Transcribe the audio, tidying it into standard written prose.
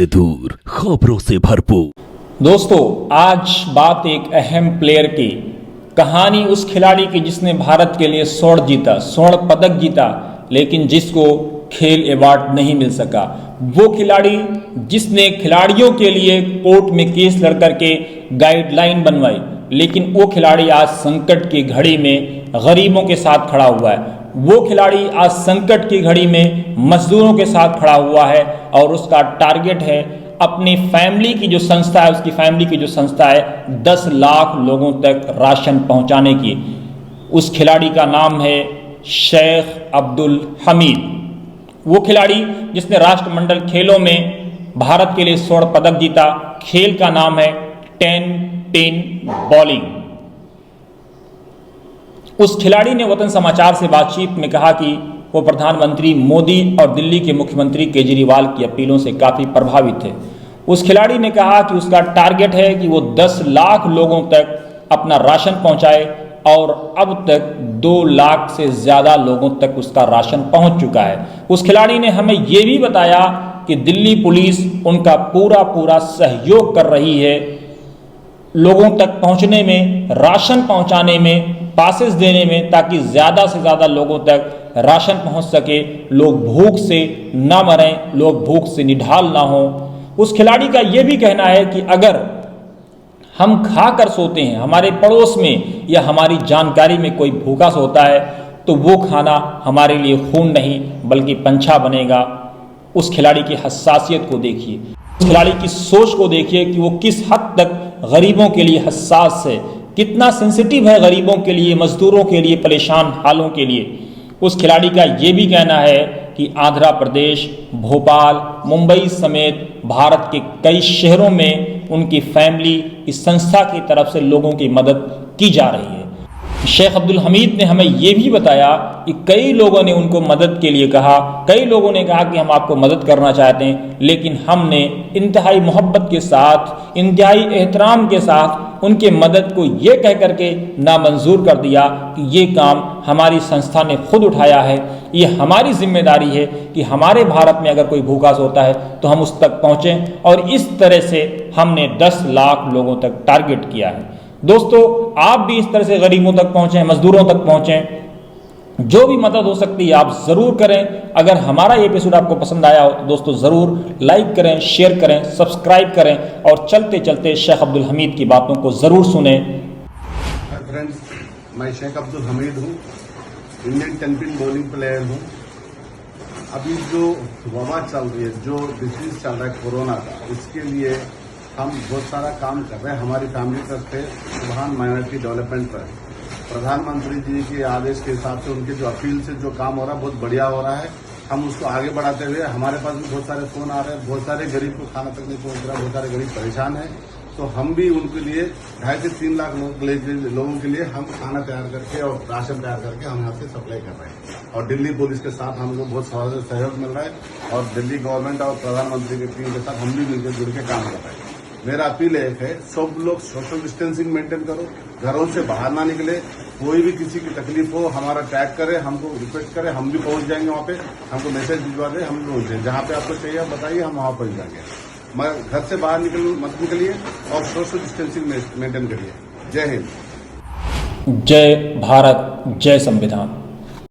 से दूर, खबरों से भरपूर। दोस्तों, आज बात एक अहम प्लेयर की, कहानी उस खिलाड़ी की जिसने भारत के लिए स्वर्ण पदक जीता, लेकिन जिसको खेल अवार्ड नहीं मिल सका। वो खिलाड़ी जिसने खिलाड़ियों के लिए कोर्ट में केस लड़ करके गाइडलाइन बनवाई, लेकिन वो खिलाड़ी आज संकट की घड़ी में गरीबों के साथ खड़ा हुआ है। वो खिलाड़ी आज संकट की घड़ी में मजदूरों के साथ खड़ा हुआ है और उसका टारगेट है अपनी फैमिली की जो संस्था है, उसकी फैमिली की जो संस्था है 10 लाख लोगों तक राशन पहुंचाने की। उस खिलाड़ी का नाम है शेख अब्दुल हमीद। वो खिलाड़ी जिसने राष्ट्रमंडल खेलों में भारत के लिए स्वर्ण पदक जीता। खेल का नाम है 10-10 बॉलिंग। उस खिलाड़ी ने वतन समाचार से बातचीत में कहा कि वो प्रधानमंत्री मोदी और दिल्ली के मुख्यमंत्री केजरीवाल की अपीलों से काफ़ी प्रभावित थे। उस खिलाड़ी ने कहा कि उसका टारगेट है कि वो 10 लाख लोगों तक अपना राशन पहुंचाए और अब तक 2 लाख से ज़्यादा लोगों तक उसका राशन पहुंच चुका है। उस खिलाड़ी ने हमें ये भी बताया कि दिल्ली पुलिस उनका पूरा सहयोग कर रही है लोगों तक पहुंचने में, राशन पहुंचाने में, पासेस देने में, ताकि ज़्यादा से ज़्यादा लोगों तक राशन पहुंच सके, लोग भूख से ना मरें, लोग भूख से निढाल ना हो। उस खिलाड़ी का यह भी कहना है कि अगर हम खा कर सोते हैं, हमारे पड़ोस में या हमारी जानकारी में कोई भूखा सोता है, तो वो खाना हमारे लिए खून नहीं बल्कि पंछा बनेगा। उस खिलाड़ी की हसासियत को देखिए, उस खिलाड़ी की सोच को देखिए कि वो किस हद तक गरीबों के लिए हसास है, कितना सेंसिटिव है गरीबों के लिए, मजदूरों के लिए, परेशान हालों के लिए। उस खिलाड़ी का ये भी कहना है कि आंध्र प्रदेश, भोपाल, मुंबई समेत भारत के कई शहरों में उनकी फैमिली इस संस्था की तरफ से लोगों की मदद की जा रही है। शेख अब्दुल हमीद ने हमें ये भी बताया कि कई लोगों ने उनको मदद के लिए कहा, कई लोगों ने कहा कि हम आपको मदद करना चाहते हैं, लेकिन हमने इंतहाई मोहब्बत के साथ, इंतहाई एहतराम के साथ उनके मदद को ये कह करके नामंजूर कर दिया कि ये काम हमारी संस्था ने खुद उठाया है, ये हमारी जिम्मेदारी है कि हमारे भारत में अगर कोई भूखा होता है तो हम उस तक पहुँचें। और इस तरह से हमने 10 लाख लोगों तक टारगेट किया है। दोस्तों, आप भी इस तरह से गरीबों तक पहुँचें, मजदूरों तक पहुँचें, जो भी मदद हो सकती है आप ज़रूर करें। अगर हमारा ये एपिसोड आपको पसंद आया हो तो दोस्तों ज़रूर लाइक करें, शेयर करें, सब्सक्राइब करें और चलते चलते शेख अब्दुल हमीद की बातों को ज़रूर सुने। फ्रेंड्स, मैं शेख अब्दुल हमीद हूँ, इंडियन 10-10 बॉलिंग प्लेयर हूँ। अभी जो वबा चल रही है, जो डिसीज चल रहा है कोरोना का, इसके लिए हम बहुत सारा काम कर रहे हैं। हमारी फैमिली तरफ से सुबहान माइनॉरिटी डेवलपमेंट ट्रस्ट, प्रधानमंत्री जी के आदेश के हिसाब से उनके जो अपील से जो काम हो रहा है बहुत बढ़िया हो रहा है। हम उसको आगे बढ़ाते हुए, हमारे पास भी बहुत सारे फोन आ रहे हैं, बहुत सारे गरीब को खाना तक नहीं पहुंच रहा, बहुत सारे गरीब परेशान हैं। तो हम भी उनके लिए 2.5 से 3 लाख लोगों के लिए हम खाना तैयार करके और राशन तैयार करके हम यहाँ से सप्लाई कर रहे हैं। और दिल्ली पुलिस के साथ हमको बहुत सहयोग मिल रहा है और दिल्ली गवर्नमेंट और प्रधानमंत्री की टीम के साथ हम भी मिलकर जुड़ के काम कर रहे हैं। मेरा अपील एक है, सब लोग सोशल डिस्टेंसिंग मेंटेन करो, घरों से बाहर ना निकले। कोई भी किसी की तकलीफ हो हमारा टैग करे, हमको रिक्वेस्ट करे, हम भी पहुंच जाएंगे वहां पे। हमको मैसेज भिजवा दे, हम पहुंच जाएंगे। जहां पे आपको चाहिए बताइए, हम वहां पहुंच जाएंगे। मैं घर से बाहर मत निकलिए और सोशल डिस्टेंसिंग मेंटेन करिए। जय हिंद, जय भारत, जय संविधान।